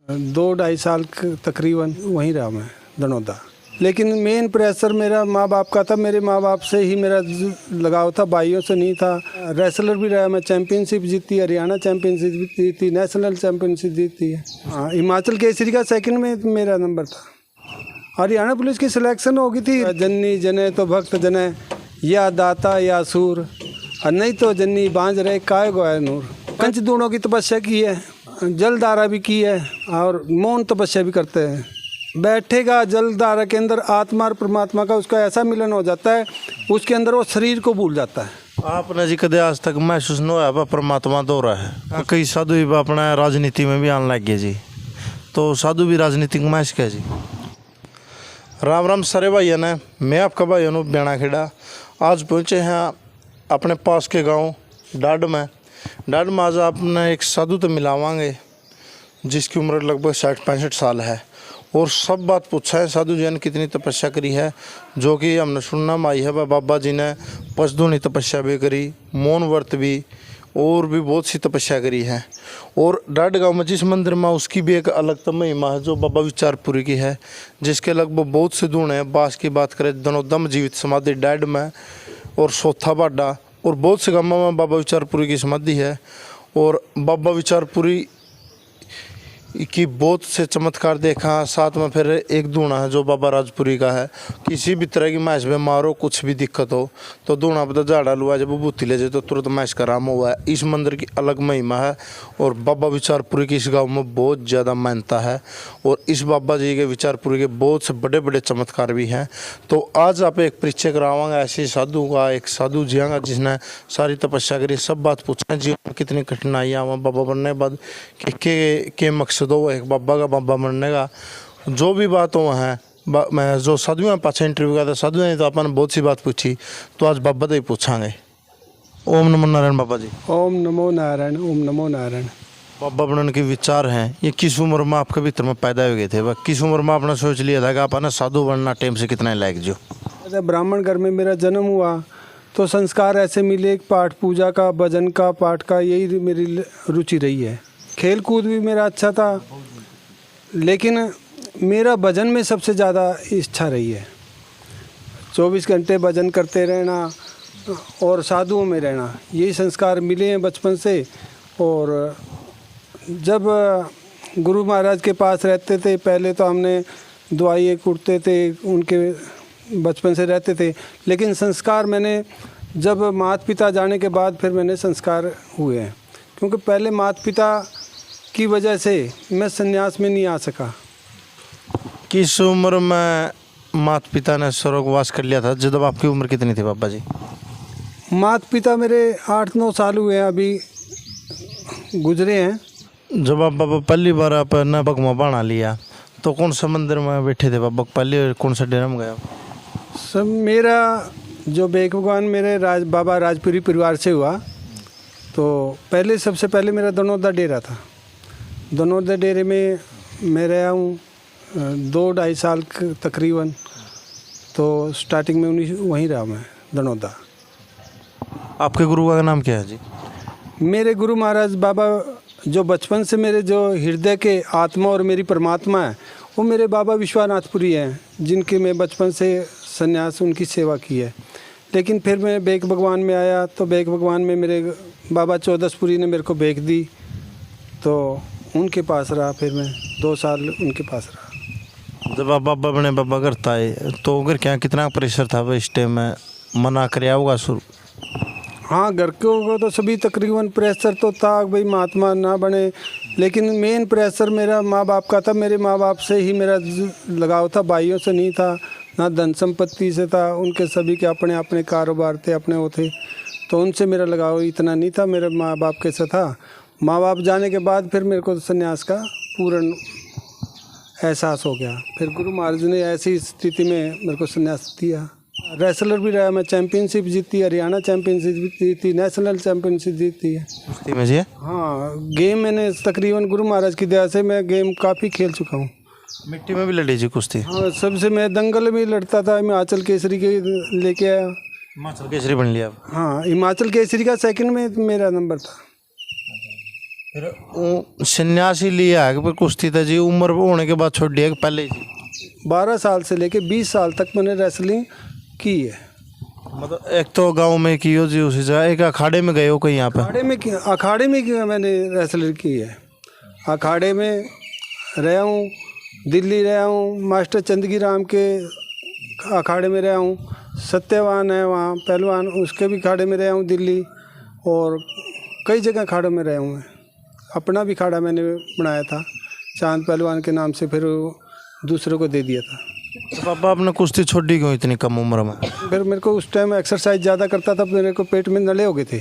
2-2.5 साल तकरीबन वहीं रहा मैं दनौदा। लेकिन मेन प्रेशर मेरा माँ बाप का था। मेरे माँ बाप से ही मेरा लगाव था, भाइयों से नहीं था। रेसलर भी रहा मैं, चैम्पियनशिप जीती, हरियाणा चैम्पियनशिप जीती, नेशनल चैम्पियनशिप जीती है। हाँ, हिमाचल केसरी का सेकंड में मेरा नंबर था। हरियाणा पुलिस की सिलेक्शन हो गई थी। जन्नी जने तो भक्त जने, या दाता या सूर, और नहीं तो जन्नी बांझ रहे काय गोया नूर। पंचदूणों की तपस्या की है, जलधारा भी की है, और मौन तपस्या भी करते हैं। बैठेगा जलधारा के अंदर आत्मा और परमात्मा का उसका ऐसा मिलन हो जाता है, उसके अंदर वो शरीर को भूल जाता है। आपने जी कदे आज तक महसूस न होया परमात्मा दो रहा है? कई साधु भी अपना राजनीति में भी आने लग गए जी, तो साधु भी राजनीति में महस क्या जी? राम राम सारे भाइयों ने, मैं आपका भाई अनूप बेना खेड़ा। आज पहुँचे हैं अपने पास के गांव डाड में। आज आपने एक साधु तो मिलावांगे जिसकी उम्र लगभग 60-65 साल है, और सब बात पूछा है साधु जी ने कितनी तपस्या करी है, जो कि हमने सुनना में आई है। बाबा जी ने पचदूनी तपस्या भी करी, मौन व्रत भी, और भी बहुत सी तपस्या करी है। और डाड गाँव में जिस मंदिर में उसकी भी एक अलग महिमा है जो बाबा विचारपुरी की है, जिसके लगभग बहुत से दूण हैं। बास की बात करें दनोदम जीवित समाधि डाड में, और सोथा बाडा, और बहुत से गाँवों में बाबा विचारपुरी की समाधि है। और बाबा विचारपुरी की बहुत से चमत्कार देखा। साथ में फिर एक दूना है जो बाबा राजपुरी का है। किसी भी तरह की मैश बीमार हो, कुछ भी दिक्कत हो, तो दूना पर झाड़ा लुआ जब बूथी ले जाए तो तुरंत मैश का आराम हुआ है। इस मंदिर की अलग महिमा है, और बाबा विचारपुरी की इस गांव में बहुत ज़्यादा मान्यता है। और इस बाबा जी के विचारपुरी के बहुत से बड़े बड़े चमत्कार भी हैं। तो आज आप एक परिचय करावांगे ऐसे साधु का, एक साधु जी का जिसने सारी तपस्या करी। सब बात पूछें जीवन में कितनी कठिनाइयाँ वहाँ बाबा बनने के बाद के मकसद हो एक बाबा का बाबा बनने का, जो भी बात हो है। मैं जो साधु हैं पाछे इंटरव्यू का था, साधु हैं तो अपन बहुत सी बात पूछी, तो आज बाबा तो ही पूछांगे। ओम नमो नारायण बाबा जी। ओम नमो नारायण, ओम नमो नारायण। बाबा बनने के विचार हैं, ये किस उम्र में आपके भीतर में पैदा हो गए थे? वह किस उम्र में आपने सोच लिया था कि आप साधु बनना टाइम से कितना लायक जो? जब ब्राह्मण घर में मेरा जन्म हुआ तो संस्कार ऐसे मिले, पाठ पूजा का, भजन का, पाठ का, यही मेरी रुचि रही है। खेल कूद भी मेरा अच्छा था, लेकिन मेरा भजन में सबसे ज़्यादा इच्छा रही है। 24 घंटे भजन करते रहना और साधुओं में रहना, यही संस्कार मिले हैं बचपन से। और जब गुरु महाराज के पास रहते थे, पहले तो हमने दुआएं कुटते थे, उनके बचपन से रहते थे। लेकिन संस्कार मैंने जब माता पिता जाने के बाद फिर मैंने संस्कार हुए हैं, क्योंकि पहले माता पिता की वजह से मैं संन्यास में नहीं आ सका। किस उम्र में माता पिता ने स्वर्गवास कर लिया था? जब आपकी उम्र कितनी थी बाबा जी? माता पिता मेरे 8-9 साल हुए हैं, अभी गुजरे हैं। जब आप बाबा पहली बार आप न भगवा बना लिया तो कौन सा मंदिर में बैठे थे बाबा? पहले कौन सा डेरा में गया? सब मेरा जो बेक भगवान मेरे बाबा राजपुरी परिवार से हुआ, तो पहले सबसे पहले मेरा दनौदा डेरा था। दनौदा डेरे में मैं रहा हूँ 2-2.5 साल तकरीबन। तो स्टार्टिंग में वहीं रहा मैं दनौदा। आपके गुरु का नाम क्या है जी? मेरे गुरु महाराज बाबा जो बचपन से मेरे जो हृदय के आत्मा और मेरी परमात्मा है, वो मेरे बाबा विश्वनाथपुरी हैं, जिनके मैं बचपन से संन्यास उनकी सेवा की है। लेकिन फिर मैं बेक भगवान में आया, तो बेक भगवान में मेरे बाबा चौदसपुरी ने मेरे को बेक दी, तो उनके पास रहा। फिर मैं 2 साल उनके पास रहा। जब आप बाबा बने, बाबा करता है तो घर क्या कितना प्रेशर था इस टाइम में? मना कर होगा शुरू? हाँ, घर को तो सभी तकरीबन प्रेशर तो था भाई महात्मा ना बने, लेकिन मेन प्रेशर मेरा माँ बाप का था। मेरे माँ बाप से ही मेरा लगाव था, भाइयों से नहीं था, ना धन संपत्ति से था। उनके सभी के अपने अपने कारोबार थे, अपने वो थे, तो उनसे मेरा लगाव इतना नहीं था, मेरे माँ बाप के से था। माँ बाप जाने के बाद फिर मेरे को संन्यास का पूर्ण एहसास हो गया। फिर गुरु महाराज ने ऐसी स्थिति में मेरे को संन्यास दिया। रेसलर भी रहा मैं, चैम्पियनशिप जीती, हरियाणा चैम्पियनशिप जीती, नेशनल चैम्पियनशिप जीती है कुश्ती में जी। हाँ, गेम मैंने तकरीबन गुरु महाराज की दया से मैं गेम काफ़ी खेल चुका हूँ। मिट्टी में भी लड़ी जी कुश्ती? हाँ, सबसे मैं दंगल में लड़ता था। हिमाचल केसरी के लेके आया। हिमाचल केसरी बन लिया? हाँ, हिमाचल केसरी का सेकंड में मेरा नंबर था। फिर संन्यास ही लिया है कि फिर कुश्ती था जी उम्र होने के बाद छोड़ दिया कि पहले जी? 12 साल से लेके 20 साल तक मैंने रेसलिंग की है। मतलब एक तो गांव में की हो जी उसी जगह, एक अखाड़े में गए हो कहीं यहाँ पे? अखाड़े में मैंने रेसलिंग की है। अखाड़े में रहा हूँ, दिल्ली रहा हूँ, मास्टर चंदगी राम के अखाड़े में रहा हूँ, सत्यवान है वहाँ पहलवान, उसके भी अखाड़े में रहा हूँ दिल्ली, और कई जगह अखाड़ों में रहा हूँ मैं। अपना भी अखाड़ा मैंने बनाया था चांद पहलवान के नाम से, फिर दूसरों को दे दिया था। तो पापा आपने कुश्ती छोड़ी क्यों इतनी कम उम्र में? फिर मेरे को उस टाइम एक्सरसाइज ज़्यादा करता था, मेरे को पेट में नले हो गए थे।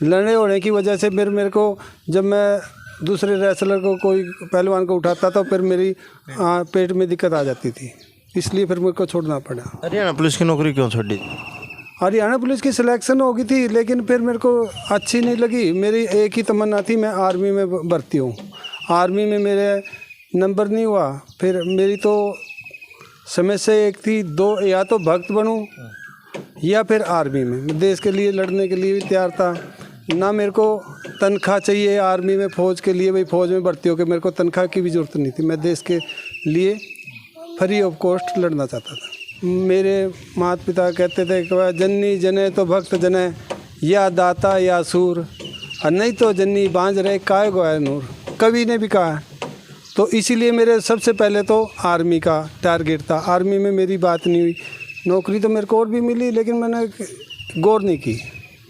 लड़े होने की वजह से मेरे को जब मैं दूसरे रेसलर को कोई पहलवान को उठाता तो फिर मेरी पेट में दिक्कत आ जाती थी, इसलिए फिर मेरे को छोड़ना पड़ा। हरियाणा पुलिस की नौकरी क्यों छोड़ी? हरियाणा पुलिस की सिलेक्शन हो गई थी, लेकिन फिर मेरे को अच्छी नहीं लगी। मेरी एक ही तमन्ना थी, मैं आर्मी में भर्ती हूँ। आर्मी में मेरे नंबर नहीं हुआ। फिर मेरी तो समस्या एक थी, दो, या तो भक्त बनूँ या फिर आर्मी में। मैं देश के लिए लड़ने के लिए भी तैयार था। ना मेरे को तनख्वाह चाहिए आर्मी में, फ़ौज के लिए भाई फ़ौज में भर्ती होकर मेरे को तनख्वाह की भी ज़रूरत नहीं थी। मैं देश के लिए फ्री ऑफ कॉस्ट लड़ना चाहता था। मेरे माता पिता कहते थे कि जन्नी जने तो भक्त जने, या दाता या सूर, और नहीं तो जन्नी बांझ रहे काय गोया नूर, कवि ने भी कहा है। तो इसीलिए मेरे सबसे पहले तो आर्मी का टारगेट था। आर्मी में मेरी बात नहीं हुई। नौकरी तो मेरे को और भी मिली, लेकिन मैंने गौर नहीं की।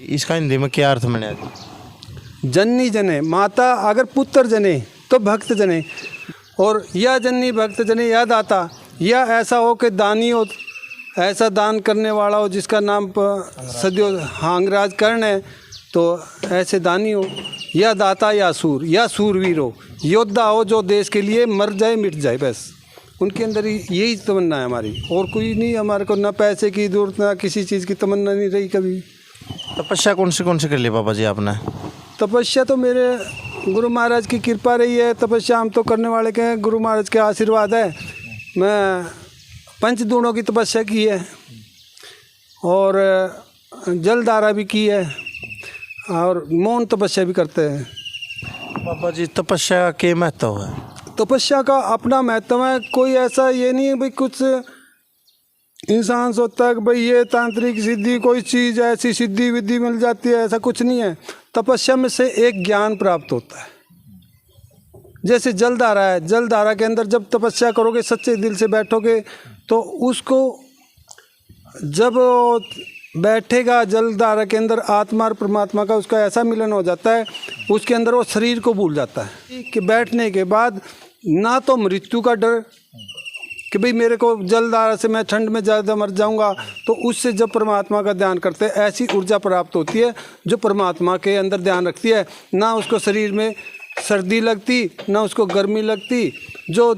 इसका हिंदी में क्या अर्थ मैंने? जन्नी जने, माता अगर पुत्र जने तो भक्त जने, और या जन्नी भक्त जने या दाता, या ऐसा हो कि दानी हो, ऐसा दान करने वाला हो जिसका नाम सदियों हांगराज कर्ण है, तो ऐसे दानी हो, या दाता या सूर, या सूरवीर हो, योद्धा हो जो देश के लिए मर जाए मिट जाए, बस उनके अंदर ही यही तमन्ना है हमारी, और कोई नहीं। हमारे को ना पैसे की जरूरत, ना किसी चीज़ की तमन्ना नहीं रही कभी। तपस्या कौन सी कर ली पापा जी आपने? तपस्या तो मेरे गुरु महाराज की कृपा रही है। तपस्या हम तो करने वाले के हैं, गुरु महाराज के आशीर्वाद है। मैं पंचदूणों की तपस्या की है, और जलधारा भी की है, और मौन तपस्या भी करते हैं। पापा जी तपस्या के महत्व है? तपस्या का अपना महत्व है। कोई ऐसा ये नहीं है भाई कुछ इंसान सोचता है कि भाई ये तांत्रिक सिद्धि, कोई चीज़ ऐसी सिद्धि विद्धि मिल जाती है, ऐसा कुछ नहीं है। तपस्या में से एक ज्ञान प्राप्त होता है। जैसे जलधारा है, जलधारा के अंदर जब तपस्या करोगे, सच्चे दिल से बैठोगे, तो उसको जब बैठेगा जलधारा के अंदर, आत्मा और परमात्मा का उसका ऐसा मिलन हो जाता है, उसके अंदर वो शरीर को भूल जाता है कि बैठने के बाद ना तो मृत्यु का डर कि भाई मेरे को जलधारा से मैं ठंड में ज़्यादा मर जाऊंगा, तो उससे जब परमात्मा का ध्यान करते हैं, ऐसी ऊर्जा प्राप्त होती है जो परमात्मा के अंदर ध्यान रखती है। ना उसको शरीर में सर्दी लगती, ना उसको गर्मी लगती। जो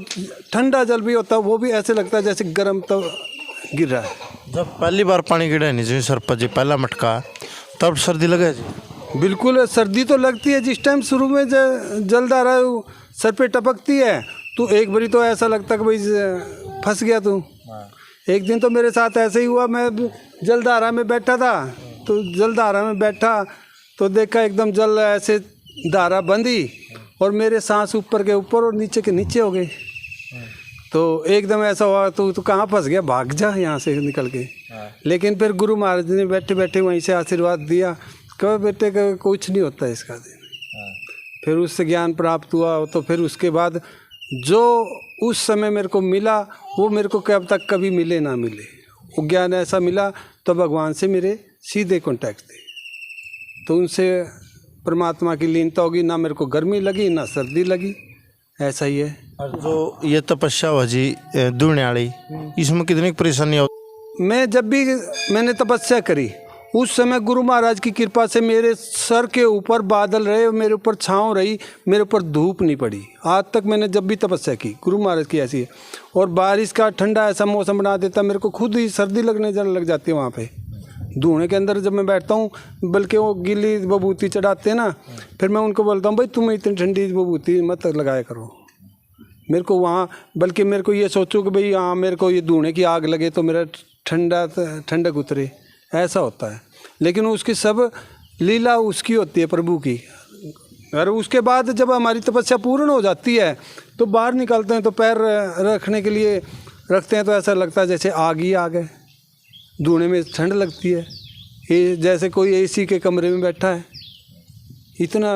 ठंडा जल भी होता है वो भी ऐसे लगता है जैसे गर्म तो गिर रहा है। जब पहली बार पानी गिरा नहीं जी सरपंच जी, पहला मटका, तब सर्दी लगे जी? बिल्कुल सर्दी तो लगती है। जिस टाइम शुरू में जलधारा सर पे टपकती है, तो एक बारी तो ऐसा लगता है कि भाई फंस गया तू। एक दिन तो मेरे साथ ऐसे ही हुआ। मैं जलधारा में बैठा था, तो जलधारा में बैठा तो देखा एकदम जल ऐसे धारा बंधी, और मेरे सांस ऊपर के ऊपर और नीचे के नीचे हो गए। तो एकदम ऐसा हुआ, तो कहाँ फंस गया, भाग जा यहाँ से निकल के। लेकिन फिर गुरु महाराज ने बैठे बैठे वहीं से आशीर्वाद दिया, कहो बेटे का कुछ नहीं होता इसका दिन। फिर उससे ज्ञान प्राप्त हुआ। तो फिर उसके बाद जो उस समय मेरे को मिला, वो मेरे को कब तक कभी मिले ना मिले। वो ज्ञान ऐसा मिला तो भगवान से मेरे सीधे कॉन्टैक्ट थे, तो उनसे परमात्मा की लीनता होगी। ना मेरे को गर्मी लगी ना सर्दी लगी, ऐसा ही है। और जो ये तपस्या हुआ जी दूरने वाली, इसमें कितनी परेशानी हो? मैं जब भी मैंने तपस्या करी, उस समय गुरु महाराज की कृपा से मेरे सर के ऊपर बादल रहे, मेरे ऊपर छाँव रही, मेरे ऊपर धूप नहीं पड़ी। आज तक मैंने जब भी तपस्या की, गुरु महाराज की ऐसी है। और बारिश का ठंडा ऐसा मौसम बना देता, मेरे को खुद ही सर्दी लगने लग जाती है वहाँ पे धुएं के अंदर जब मैं बैठता हूँ। बल्कि वो गीली बबूती चढ़ाते हैं ना, फिर मैं उनको बोलता हूँ भाई तुम इतनी ठंडी बबूती मत लगाया करो मेरे को वहाँ। बल्कि मेरे को ये सोचो कि भाई हाँ मेरे को ये धुएं की आग लगे तो मेरा ठंडक उतरे, ऐसा होता है। लेकिन उसकी सब लीला उसकी होती है, प्रभु की। और उसके बाद जब हमारी तपस्या पूर्ण हो जाती है तो बाहर निकलते हैं तो पैर रखने के लिए रखते हैं तो ऐसा लगता है जैसे आग ही आग है, धुएं में ठंड लगती है, ये जैसे कोई एसी के कमरे में बैठा है। इतना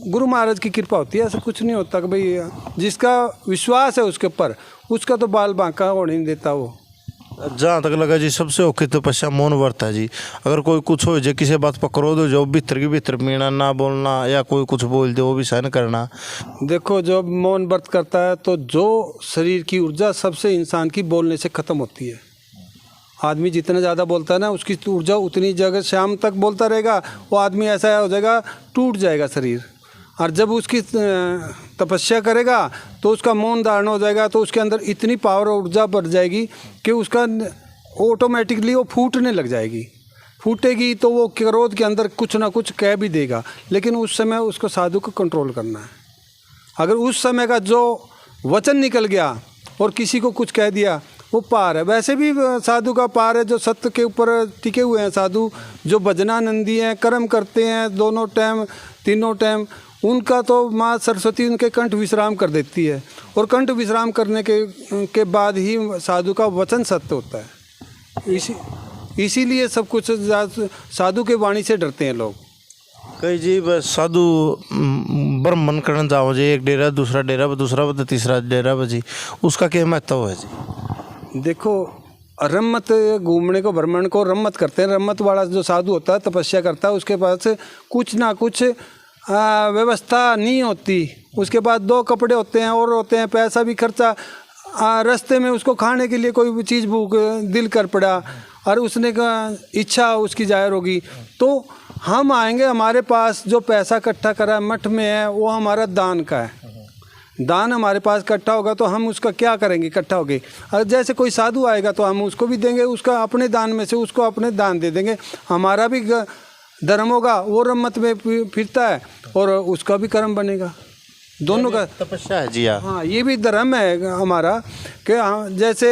गुरु महाराज की कृपा होती है, ऐसा कुछ नहीं होता कि भाई जिसका विश्वास है उसके ऊपर उसका तो बाल बांका होने नहीं देता वो। जहाँ तक लगा जी सबसे औखी तपस्या मौन व्रत है जी। अगर कोई कुछ हो जाए किसी बात पर क्रोध हो जाओ भीतर की भीतर पीना ना बोलना या कोई कुछ बोल दे वो भी सहन करना। देखो जब मौन व्रत करता है तो जो शरीर की ऊर्जा सबसे इंसान की बोलने से ख़त्म होती है। आदमी जितना ज़्यादा बोलता है ना उसकी ऊर्जा उतनी जगह शाम तक बोलता रहेगा, वो आदमी ऐसा हो जाएगा टूट जाएगा शरीर। और जब उसकी तपस्या करेगा तो उसका मौन धारण हो जाएगा तो उसके अंदर इतनी पावर और ऊर्जा बढ़ जाएगी कि उसका ऑटोमेटिकली वो फूटने लग जाएगी। फूटेगी तो वो क्रोध के अंदर कुछ ना कुछ कह भी देगा, लेकिन उस समय उसको साधु को कंट्रोल करना है। अगर उस समय का जो वचन निकल गया और किसी को कुछ कह दिया वो पार है। वैसे भी साधु का पार है जो सत्य के ऊपर टिके हुए हैं, साधु जो भजनानंदी हैं, कर्म करते हैं दोनों टाइम तीनों टाइम, उनका तो माँ सरस्वती उनके कंठ विश्राम कर देती है और कंठ विश्राम करने के बाद ही साधु का वचन सत्य होता है। इसीलिए सब कुछ साधु के वाणी से डरते हैं लोग। कई जी बस साधु ब्रह्मन करने जाओ जी, एक डेरा दूसरा डेरा दूसरा तीसरा डेरा जी, उसका क्या महत्व है जी? देखो रम्मत घूमने को भ्रमण को रम्मत करते हैं। रम्मत वाला जो साधु होता है तपस्या करता है उसके पास कुछ ना कुछ व्यवस्था नहीं होती, उसके पास दो कपड़े होते हैं और होते हैं, पैसा भी खर्चा, रास्ते में उसको खाने के लिए कोई भी चीज़ भूख दिल कर पड़ा और उसने इच्छा उसकी जाहिर होगी तो हम आएंगे, हमारे पास जो पैसा इकट्ठा करा मठ में है वो हमारा दान का है, दान हमारे पास इकट्ठा होगा तो हम उसका क्या करेंगे इकट्ठा होगे। और जैसे कोई साधु आएगा तो हम उसको भी देंगे, उसका अपने दान में से उसको अपने दान दे देंगे, हमारा भी धर्म होगा, वो रम्मत में फिरता है और उसका भी कर्म बनेगा, दोनों का तपस्या है जी। हाँ ये भी धर्म है हमारा कि जैसे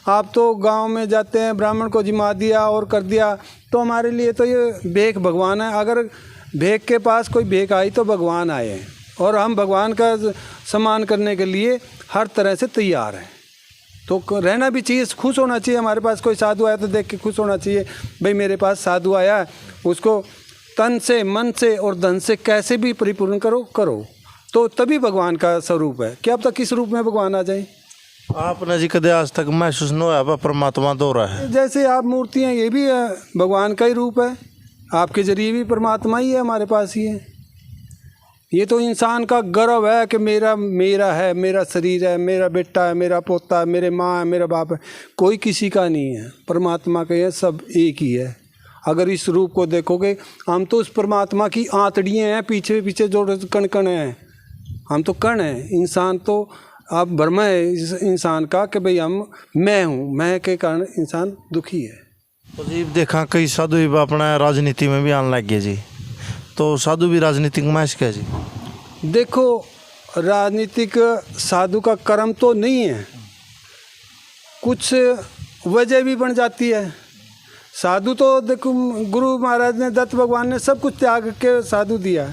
आप तो गांव में जाते हैं ब्राह्मण को जिमा दिया और कर दिया तो हमारे लिए तो ये भेंट भगवान है। अगर भेंट के पास कोई भेंट आई तो भगवान आए हैं और हम भगवान का सम्मान करने के लिए हर तरह से तैयार हैं। तो रहना भी चाहिए, खुश होना चाहिए। हमारे पास कोई साधु आया तो देख के खुश होना चाहिए, भाई मेरे पास साधु आया है, उसको तन से मन से और धन से कैसे भी परिपूर्ण करो तो तभी भगवान का स्वरूप है। क्या अब तक किस रूप में भगवान आ जाए? आपने जी कदे आज तक महसूस न होया परमात्मा दो रहा है? जैसे आप मूर्ति हैं ये भी भगवान का ही रूप है, आपके जरिए भी परमात्मा ही है, हमारे पास ही है। ये तो इंसान का गर्व है कि मेरा है, मेरा शरीर है, मेरा बेटा है, मेरा पोता है, मेरे माँ है, मेरा बाप है, कोई किसी का नहीं है, परमात्मा का ये सब एक ही है। अगर इस रूप को देखोगे हम तो उस परमात्मा की आंतड़ियाँ हैं, पीछे पीछे जो कण कण हैं, हम तो कण हैं। इंसान तो अब भ्रम है इस इंसान का कि भाई मैं हूँ, मैं के कारण इंसान दुखी है। तो जी देखा कई साधु भी अपना राजनीति में भी आने लग गए जी, तो साधु भी राजनीतिक मैच क्या जी? देखो राजनीतिक साधु का कर्म तो नहीं है, कुछ वजह भी बन जाती है। साधु तो देखो गुरु महाराज ने दत्त भगवान ने सब कुछ त्याग के साधु दिया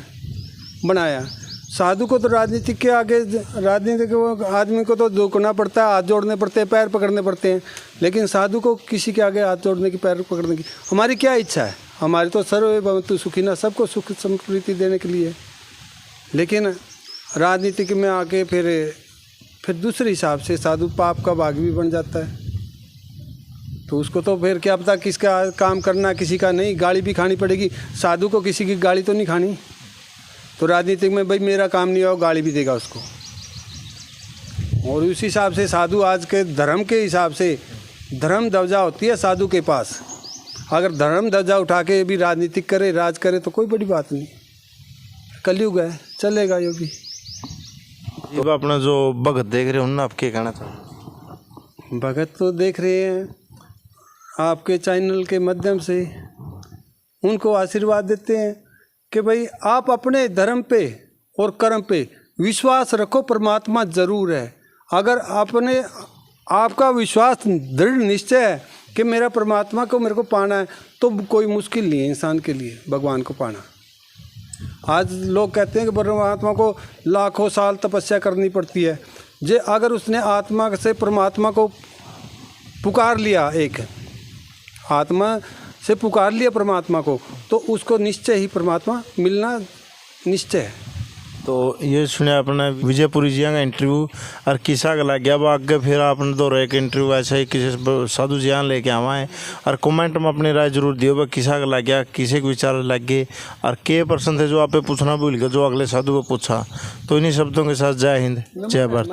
बनाया। साधु को तो राजनीति के आगे, राजनीतिक आदमी को तो झुकना पड़ता है, हाथ जोड़ने पड़ते हैं, पैर पकड़ने पड़ते हैं, लेकिन साधु को किसी के आगे हाथ जोड़ने की, पैर पकड़ने की हमारी क्या इच्छा है? हमारी तो सर्वे भवन्तु सुखिनः, सबको सुख समृद्धि देने के लिए। लेकिन राजनीतिक में आके फिर दूसरे हिसाब से साधु पाप का भागी भी बन जाता है, तो उसको तो फिर क्या पता किसका काम करना किसी का नहीं, गाली भी खानी पड़ेगी। साधु को किसी की गाली तो नहीं खानी, तो राजनीतिक में भाई मेरा काम नहीं हो, गाली भी देगा उसको। और उस हिसाब से साधु आज के धर्म के हिसाब से धर्म ध्वजा होती है साधु के पास। अगर धर्म ध्वजा उठा के भी राजनीतिक करे, राज करे तो कोई बड़ी बात नहीं, कलयुग है, चलेगा ये भी। तो अपना जो भगत देख रहे हो ना, आप क्या कहना चाहते? भगत तो देख रहे हैं आपके चैनल के माध्यम से, उनको आशीर्वाद देते हैं कि भाई आप अपने धर्म पे और कर्म पे विश्वास रखो, परमात्मा ज़रूर है। अगर आपका विश्वास दृढ़ निश्चय है कि मेरा परमात्मा को मेरे को पाना है, तो कोई मुश्किल नहीं है इंसान के लिए भगवान को पाना। आज लोग कहते हैं कि परमात्मा को लाखों साल तपस्या करनी पड़ती है। जे अगर उसने आत्मा से परमात्मा को पुकार लिया, एक आत्मा से पुकार लिया परमात्मा को, तो उसको निश्चय ही परमात्मा मिलना निश्चय है। तो ये सुने आपने विजयपुरी जी का इंटरव्यू और किसा का लग गया वो आगे फिर आपने दो एक इंटरव्यू ऐसा ही किसी साधु जी लेके आवा है और कमेंट में अपनी राय जरूर दियो भाई किसा का लग गया, किसे के विचार लग गए और के पर्सन थे जो आप पूछना भूल गए जो अगले साधु को पूछा। तो इन्हीं शब्दों के साथ जय हिंद, जय भारत।